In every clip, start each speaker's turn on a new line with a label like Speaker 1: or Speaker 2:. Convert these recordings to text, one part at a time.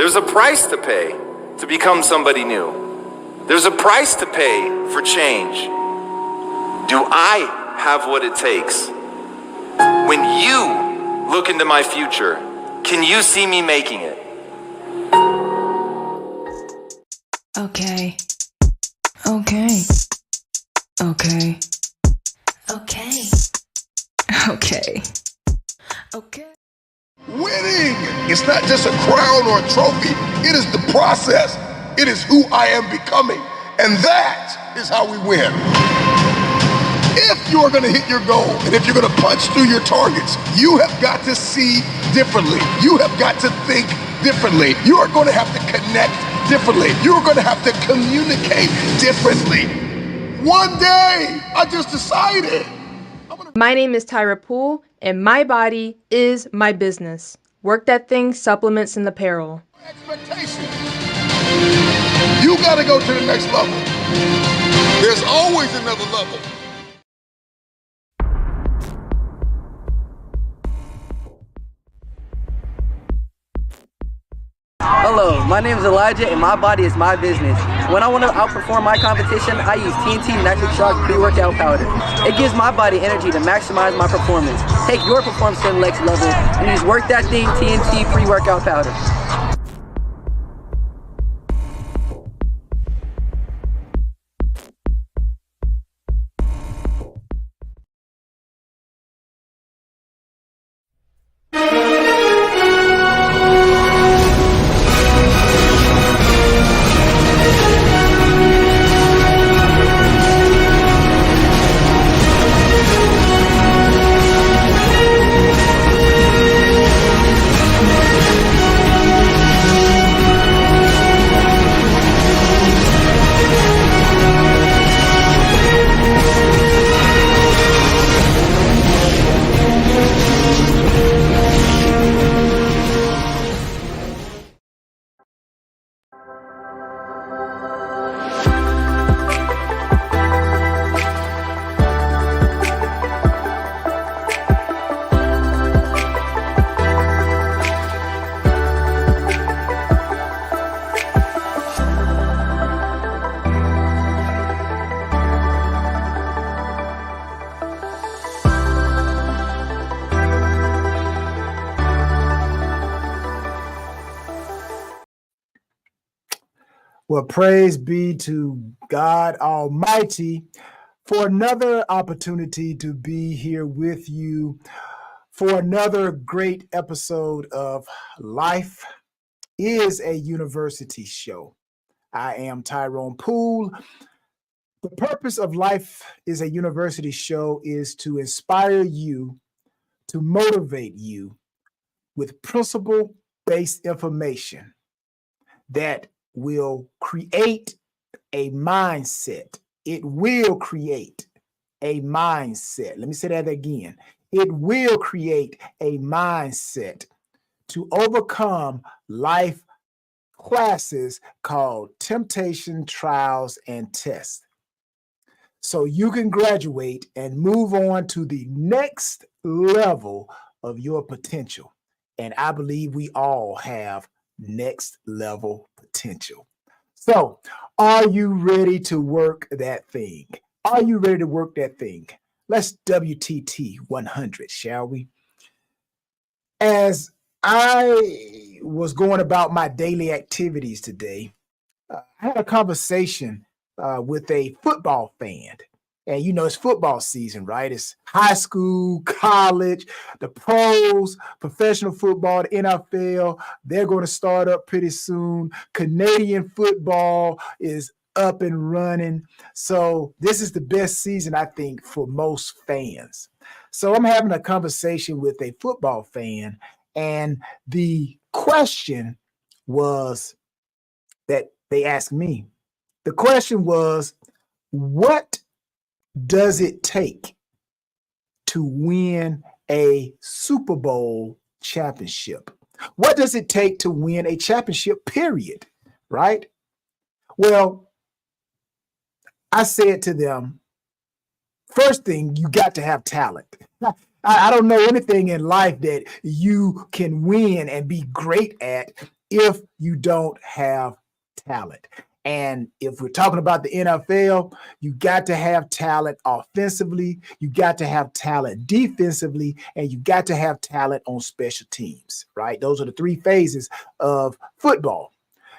Speaker 1: There's a price to pay to become somebody new. There's a price to pay for change. Do I have what it takes? When you look into my future, can you see me making it?
Speaker 2: Okay. Okay. Okay. Okay. Okay. Okay.
Speaker 3: Winning! It's not just a crown or a trophy. It is the process. It is who I am becoming. And that is how we win. If you're going to hit your goal and if you're going to punch through your targets, you have got to see differently. You have got to think differently. You are going to have to connect differently. You're going to have to communicate differently. One day, I just decided.
Speaker 4: My name is Tyra Poole, and my body is my business. Work That Thing Supplements and Apparel.
Speaker 3: Expectation. You got to go to the next level. There's always another level.
Speaker 5: Hello, my name is Elijah and my body is my business. When I want to outperform my competition, I use TNT Nitric Shock pre-workout powder. It gives my body energy to maximize my performance. Take your performance to the next level and use Work That Thing TNT pre-workout powder.
Speaker 6: Well, praise be to God Almighty for another opportunity to be here with you for another great episode of Life is a University Show. I am Tyrone Poole. The purpose of Life is a University Show is to inspire you, to motivate you with principle-based information that will create a mindset. It will create a mindset. Let me say that again. It will create a mindset to overcome life classes called temptation, trials, and tests. So you can graduate and move on to the next level of your potential. And I believe we all have next level potential. So, are you ready to work that thing? Are you ready to work that thing? Let's WTT 100, shall we? As I was going about my daily activities today, I had a conversation with a football fan. And you know, it's football season, right? It's high school, college, the pros, professional football, the NFL. They're going to start up pretty soon. Canadian football is up and running. So this is the best season, I think, for most fans. So I'm having a conversation with a football fan, and the question was that they asked me. The question was, what does it take to win a Super Bowl championship? What does it take to win a championship, period? Right? Well, I said to them, first thing, you got to have talent. I don't know anything in life that you can win and be great at if you don't have talent. And if we're talking about the NFL, you got to have talent offensively, you got to have talent defensively, and you got to have talent on special teams, right? Those are the three phases of football.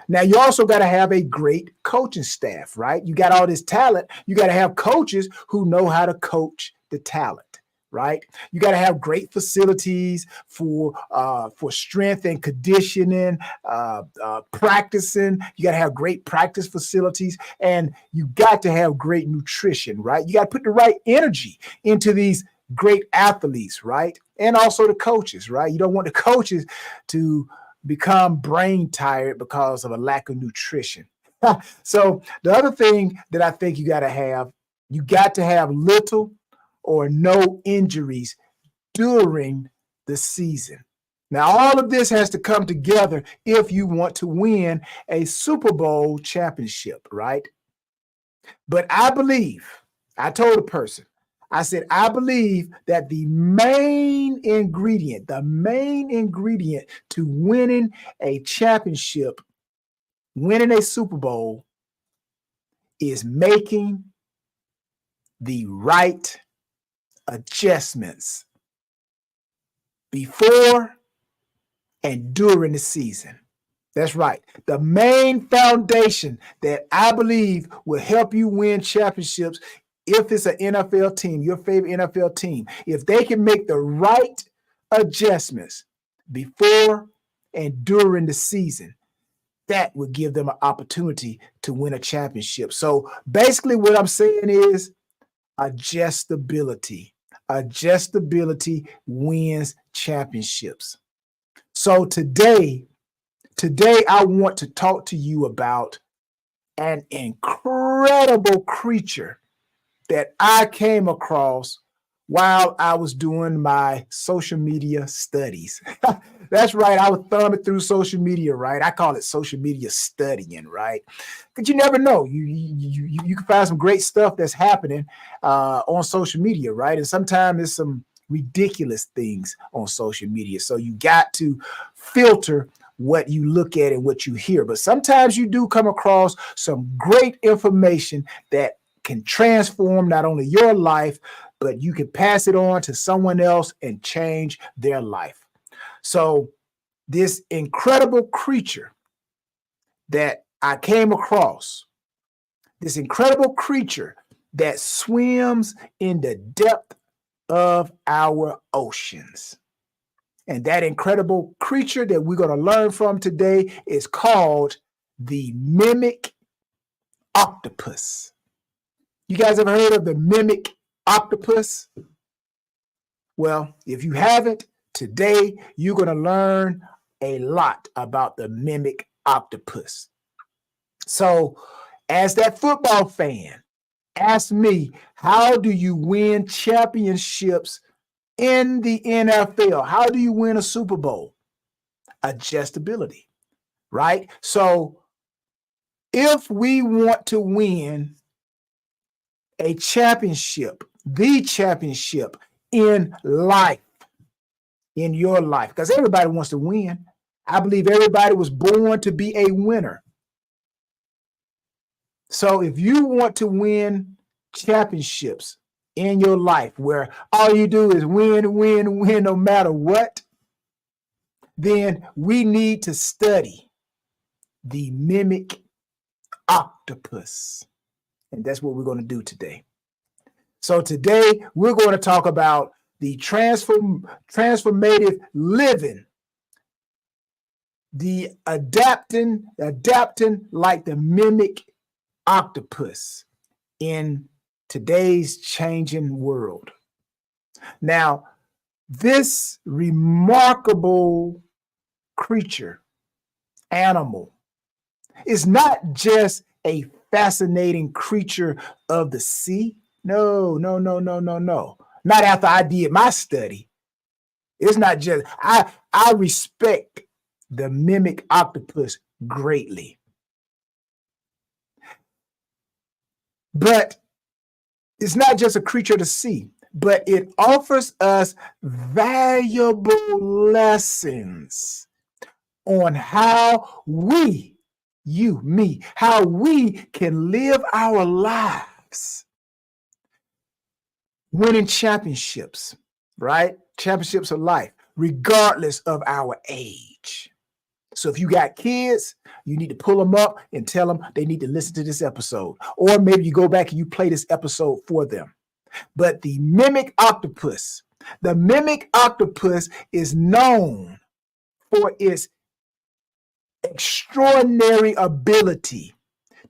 Speaker 6: Now, you also got to have a great coaching staff, right? You got all this talent. You got to have coaches who know how to coach the talent, right? You got to have great facilities for strength and conditioning, practicing. You got to have great practice facilities, and you got to have great nutrition, right? You got to put the right energy into these great athletes, right? And also the coaches, right? You don't want the coaches to become brain tired because of a lack of nutrition. So the other thing that I think you got to have little or no injuries during the season. Now, all of this has to come together if you want to win a Super Bowl championship, right? But I told a person, I said, I believe that the main ingredient to winning a championship, winning a Super Bowl, is making the right adjustments before and during the season. That's right. The main foundation that I believe will help you win championships, if it's an NFL team, your favorite NFL team, if they can make the right adjustments before and during the season, that would give them an opportunity to win a championship. So basically what I'm saying is adjustability. Adjustability wins championships. So today I want to talk to you about an incredible creature that I came across while I was doing my social media studies. That's right. I was thumbing through social media, right? I call it social media studying, right? Because you never know. You can find some great stuff that's happening on social media, right? And sometimes there's some ridiculous things on social media. So you got to filter what you look at and what you hear. But sometimes you do come across some great information that can transform not only your life, but you can pass it on to someone else and change their life. So this incredible creature that I came across, this incredible creature that swims in the depth of our oceans. And that incredible creature that we're going to learn from today is called the mimic octopus. You guys ever heard of the mimic octopus? Well, if you haven't, today you're going to learn a lot about the mimic octopus. So, as that football fan, ask me, how do you win championships in the NFL? How do you win a Super Bowl? Adjustability, right? So, if we want to win a championship, the championship in life, in your life, because everybody wants to win. I believe everybody was born to be a winner. So if you want to win championships in your life where all you do is win, win, win, no matter what, then we need to study the mimic octopus. And that's what we're going to do today. So today we're going to talk about the transformative living, the adapting like the mimic octopus in today's changing world. Now, this remarkable creature, animal, is not just a fascinating creature of the sea. No. Not after I did my study. It's not just, I respect the mimic octopus greatly. But it's not just a creature of the sea, but it offers us valuable lessons on how we, you, me, how we can live our lives winning championships, right? Championships of life, regardless of our age. So if you got kids, you need to pull them up and tell them they need to listen to this episode. Or maybe you go back and you play this episode for them. But the mimic octopus is known for its extraordinary ability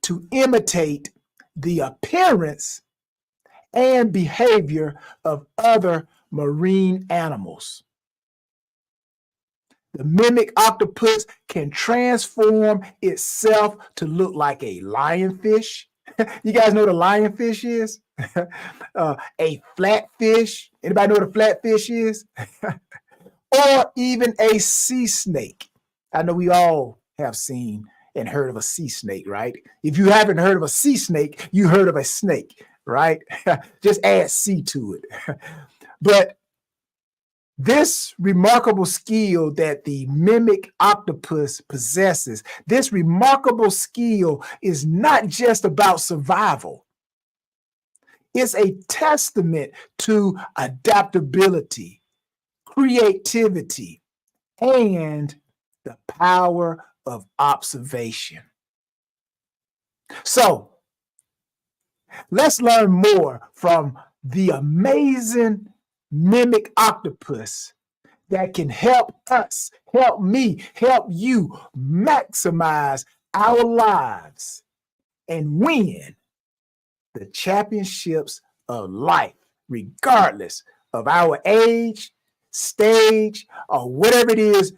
Speaker 6: to imitate the appearance and behavior of other marine animals. The mimic octopus can transform itself to look like a lionfish. You guys know what a lionfish is? A flatfish. Anybody know what a flatfish is? Or even a sea snake. I know we all have seen and heard of a sea snake, right? If you haven't heard of a sea snake, you heard of a snake, right? Just add sea to it. But this remarkable skill that the mimic octopus possesses, this remarkable skill is not just about survival. It's a testament to adaptability, creativity, and the power of observation. So, let's learn more from the amazing mimic octopus that can help us, help me, help you maximize our lives and win the championships of life, regardless of our age, stage, or whatever it is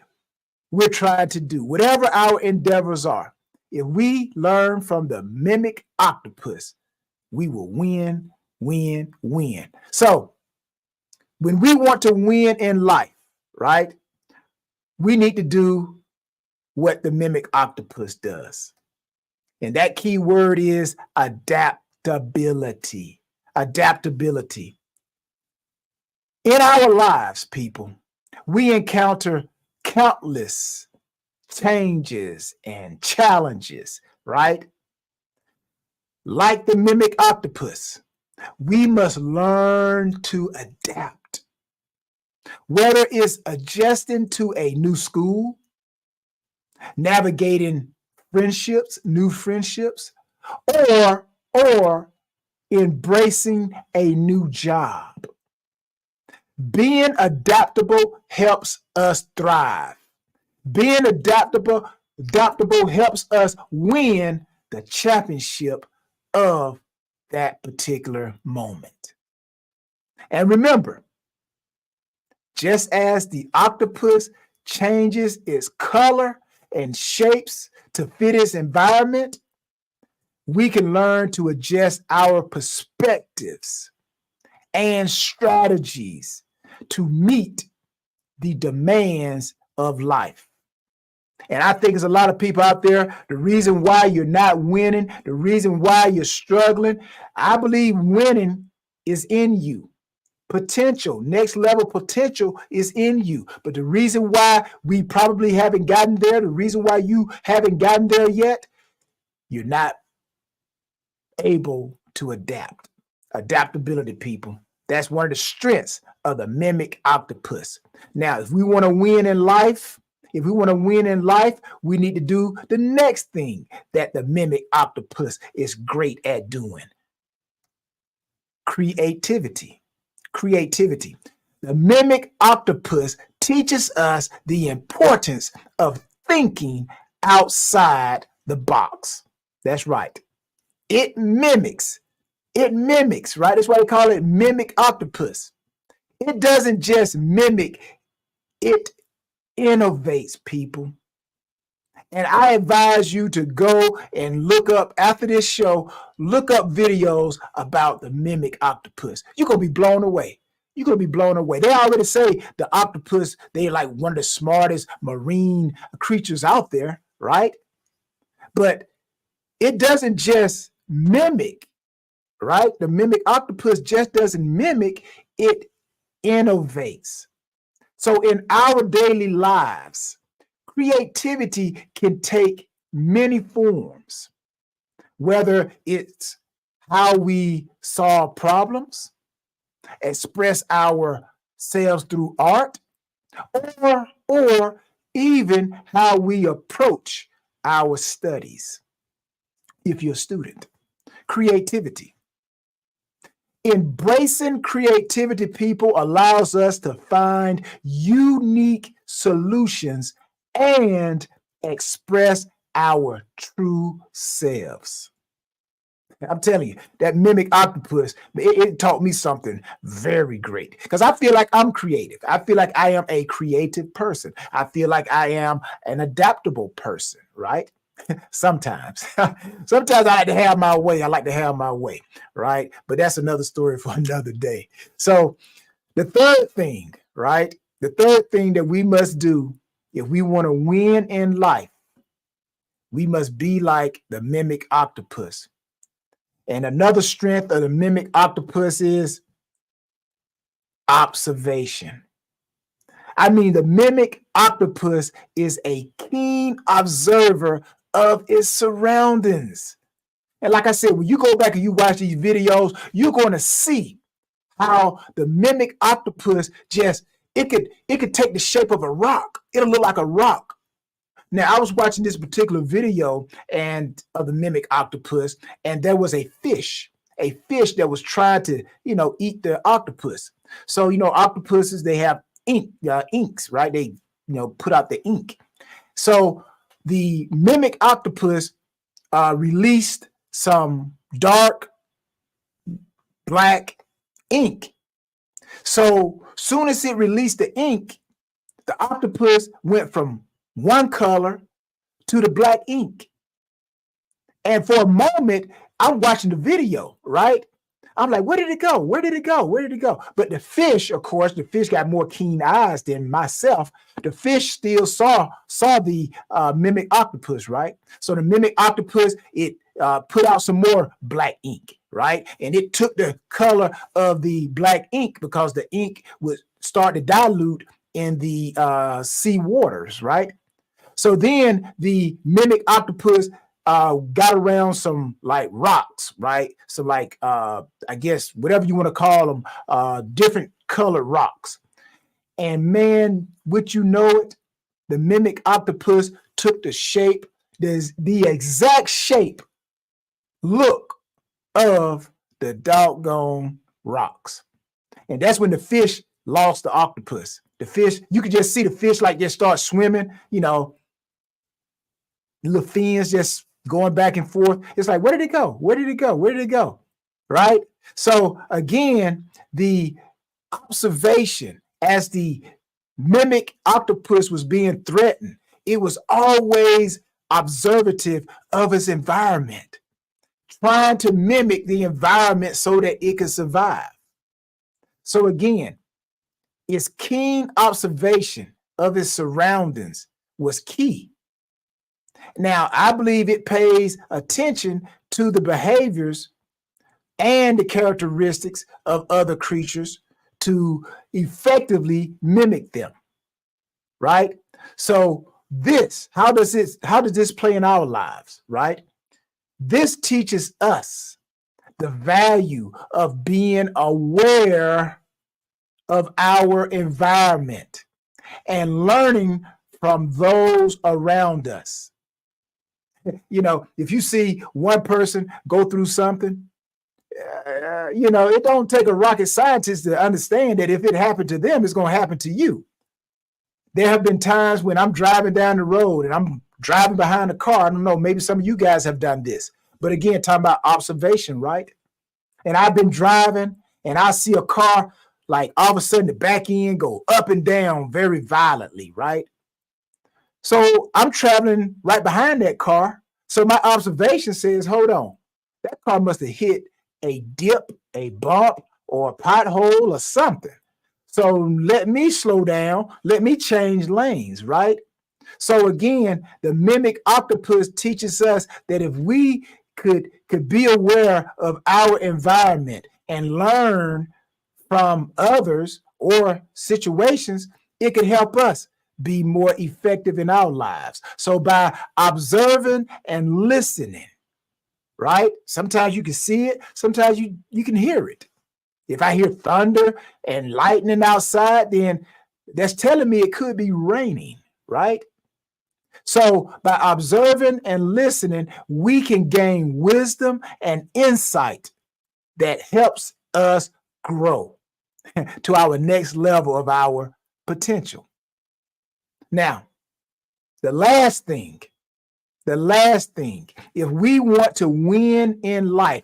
Speaker 6: we're trying to do, whatever our endeavors are. If we learn from the mimic octopus, we will win, win, win. So, when we want to win in life, right, we need to do what the mimic octopus does. And that key word is adaptability. Adaptability. In our lives, people, we encounter countless changes and challenges, right? Like the mimic octopus, we must learn to adapt. Whether it's adjusting to a new school, navigating friendships, new friendships, or embracing a new job. Being adaptable helps us thrive. Being adaptable helps us win the championship of that particular moment. And remember, just as the octopus changes its color and shapes to fit its environment, we can learn to adjust our perspectives and strategies to meet the demands of life. And I think there's a lot of people out there, the reason why you're not winning, the reason why you're struggling, I believe winning is in you. Potential, next level potential is in you. But the reason why we probably haven't gotten there, the reason why you haven't gotten there yet, you're not able to adapt. Adaptability, people. That's one of the strengths of the mimic octopus. Now, if we want to win in life, we need to do the next thing that the mimic octopus is great at doing. Creativity. The mimic octopus teaches us the importance of thinking outside the box. That's right. It mimics, right? That's why they call it mimic octopus. It doesn't just mimic, it innovates, people. And I advise you to go and look up, after this show, look up videos about the mimic octopus. You're going to be blown away. They already say the octopus, they're like one of the smartest marine creatures out there, right? But it doesn't just mimic, right? The mimic octopus just doesn't mimic, it innovates. So in our daily lives, Creativity can take many forms, whether it's how we solve problems, express ourselves through art, or even how we approach our studies. If you're a student, creativity. Embracing creativity, people, allows us to find unique solutions and express our true selves. I'm telling you, that mimic octopus, it taught me something very great because I feel like I'm creative. I feel like I am a creative person. I feel like I am an adaptable person, right? Sometimes. Sometimes I like to have my way. I like to have my way, right? But that's another story for another day. So the third thing, right? The third thing that we must do if we want to win in life, we must be like the mimic octopus. And another strength of the mimic octopus is observation. I mean, the mimic octopus is a keen observer of its surroundings. And like I said, when you go back and you watch these videos, you're going to see how the mimic octopus it could take the shape of a rock. It'll look like a rock. Now, I was watching this particular video and of the mimic octopus, and there was a fish that was trying to, eat the octopus. So, octopuses, they have inks, right? They, put out the ink. So the mimic octopus released some dark black ink. So soon as it released the ink, the octopus went from one color to the black ink. And for a moment, I'm watching the video, right? I'm like, where did it go? Where did it go? Where did it go? But the fish, of course, the fish got more keen eyes than myself. The fish still saw the mimic octopus, right? So the mimic octopus, it put out some more black ink, right? And it took the color of the black ink because the ink would start to dilute in the sea waters, right? So then the mimic octopus got around some like rocks, right? So like, I guess, whatever you want to call them, different colored rocks. And man, would you know it, the mimic octopus took the shape, the exact shape, look of the doggone rocks. And that's when the fish lost the octopus. The fish, you could just see the fish like just start swimming, little fins just going back and forth. It's like, where did it go? Where did it go? Where did it go? Right? So again, the observation as the mimic octopus was being threatened, it was always observative of its environment, trying to mimic the environment so that it could survive. So again, its keen observation of its surroundings was key. Now, I believe it pays attention to the behaviors and the characteristics of other creatures to effectively mimic them, right? So how does this play in our lives, right? This teaches us the value of being aware of our environment and learning from those around us. If you see one person go through something, it don't take a rocket scientist to understand that if it happened to them, it's going to happen to you. There have been times when I'm driving down the road and I'm driving behind a car. I don't know, maybe some of you guys have done this. But again, talking about observation, right? And I've been driving and I see a car, like all of a sudden the back end go up and down very violently, right? So I'm traveling right behind that car. So my observation says, hold on, that car must have hit a dip, a bump, or a pothole or something. So let me slow down, let me change lanes, right? So again, the mimic octopus teaches us that if we could be aware of our environment and learn from others or situations, it could help us be more effective in our lives. So by observing and listening, right? Sometimes you can see it, sometimes you can hear it. If I hear thunder and lightning outside, then that's telling me it could be raining, right? So by observing and listening, we can gain wisdom and insight that helps us grow to our next level of our potential. Now, the last thing, if we want to win in life,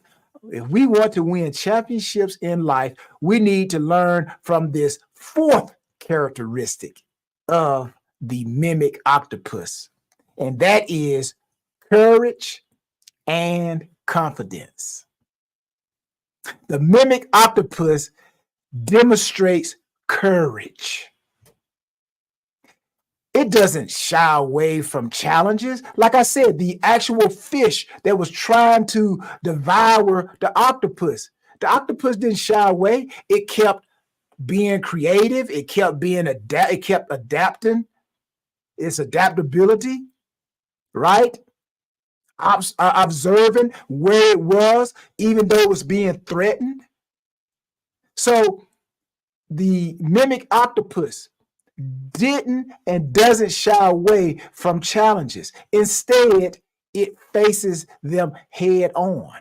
Speaker 6: if we want to win championships in life, we need to learn from this fourth characteristic of the mimic octopus, and that is courage and confidence. The mimic octopus demonstrates courage. It doesn't shy away from challenges. Like I said, the actual fish that was trying to devour the octopus didn't shy away. It kept being creative. It kept it kept adapting. Its adaptability, right? Observing where it was, even though it was being threatened. So the mimic octopus didn't and doesn't shy away from challenges. Instead, it faces them head on.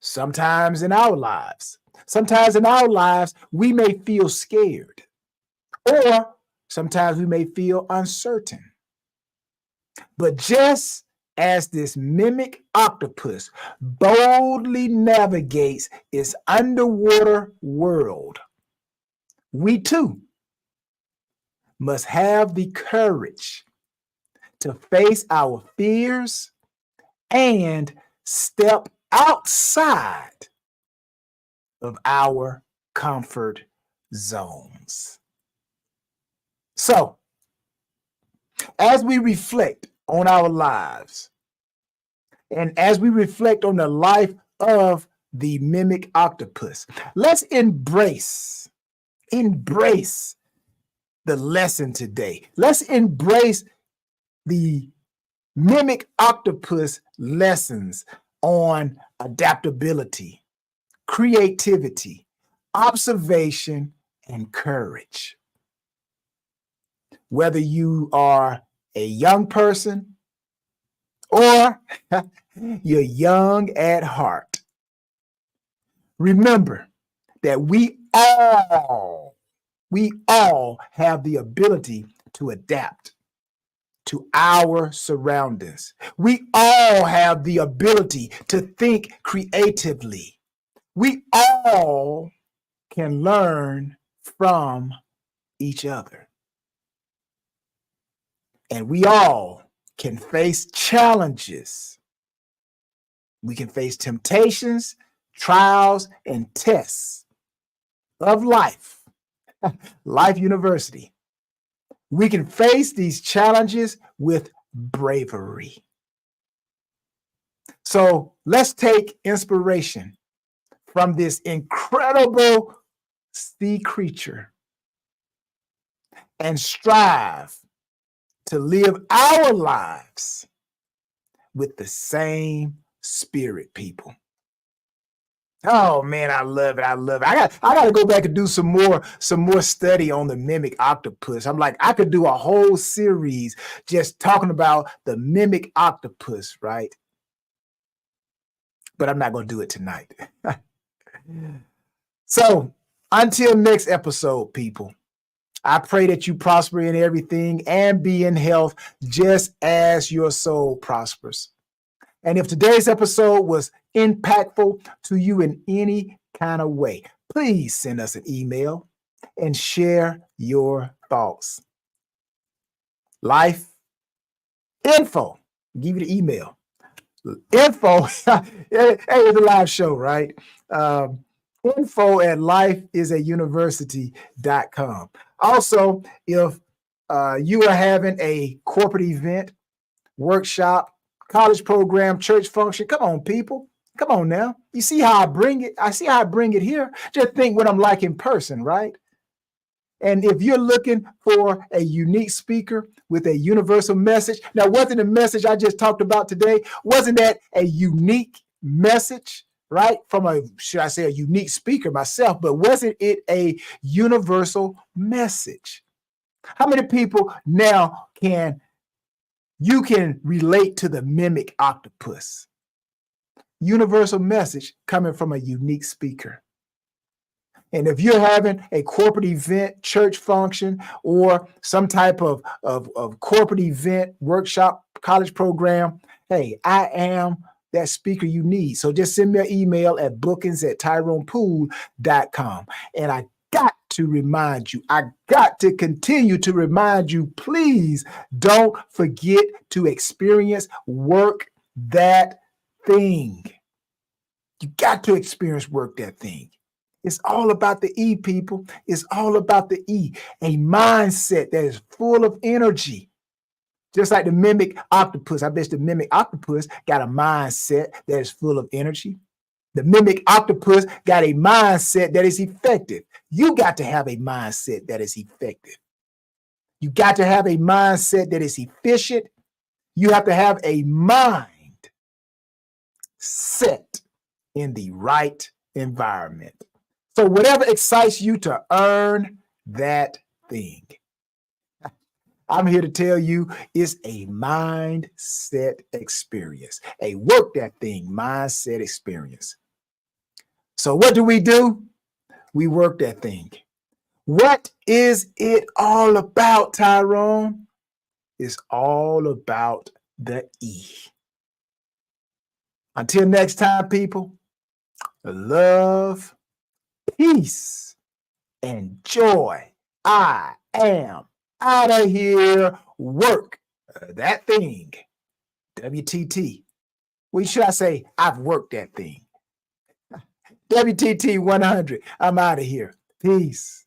Speaker 6: Sometimes in our lives, we may feel scared, or sometimes we may feel uncertain. But just as this mimic octopus boldly navigates its underwater world, we too must have the courage to face our fears and step outside of our comfort zones. So, as we reflect on our lives and as we reflect on the life of the mimic octopus, let's embrace the lesson today. Let's embrace the mimic octopus lessons on adaptability, creativity, observation, and courage. Whether you are a young person or you're young at heart, remember that we all have the ability to adapt to our surroundings. We all have the ability to think creatively. We all can learn from each other. And we all can face challenges. We can face temptations, trials, and tests of life, Life University. We can face these challenges with bravery. So let's take inspiration from this incredible sea creature and strive to live our lives with the same spirit, people. Oh man, I love it. I got to go back and do some more study on the mimic octopus. I'm like, I could do a whole series just talking about the mimic octopus, right? But I'm not going to do it tonight. So, until next episode, people, I pray that you prosper in everything and be in health just as your soul prospers. And if today's episode was impactful to you in any kind of way, please send us an email and share your thoughts. Life info, give you the email. Info, hey, it's a live show, right? Info at lifeisauniversity.com. Also, if you are having a corporate event, workshop, college program, church function, come on, people. Come on now. You see how I bring it? I see how I bring it here. Just think what I'm like in person, right? And if you're looking for a unique speaker with a universal message, now wasn't the message I just talked about today, wasn't that a unique message, right? From a, should I say, a unique speaker myself, but wasn't it a universal message? How many people now you can relate to the mimic octopus? Universal message coming from a unique speaker. And if you're having a corporate event, church function, or some type of corporate event, workshop, college program, hey, I am that speaker you need. So just send me an email at bookings@tyronepoole.com. And I got to remind you, I got to continue to remind you, please don't forget to experience work that thing. You got to experience work that thing. It's all about the E, people. It's all about the E, a mindset that is full of energy. Just like the mimic octopus. I bet the mimic octopus got a mindset that is full of energy. The mimic octopus got a mindset that is effective. You got to have a mindset that is effective. You got to have a mindset that is efficient. You have to have a mind set in the right environment. So whatever excites you to earn that thing, I'm here to tell you it's a mindset experience, a work that thing mindset experience. So what do? We work that thing. What is it all about, Tyrone? It's all about the E. Until next time, people, love, peace, and joy. I am out of here. Work that thing. WTT. What should I say? I've worked that thing. WTT 100. I'm out of here. Peace.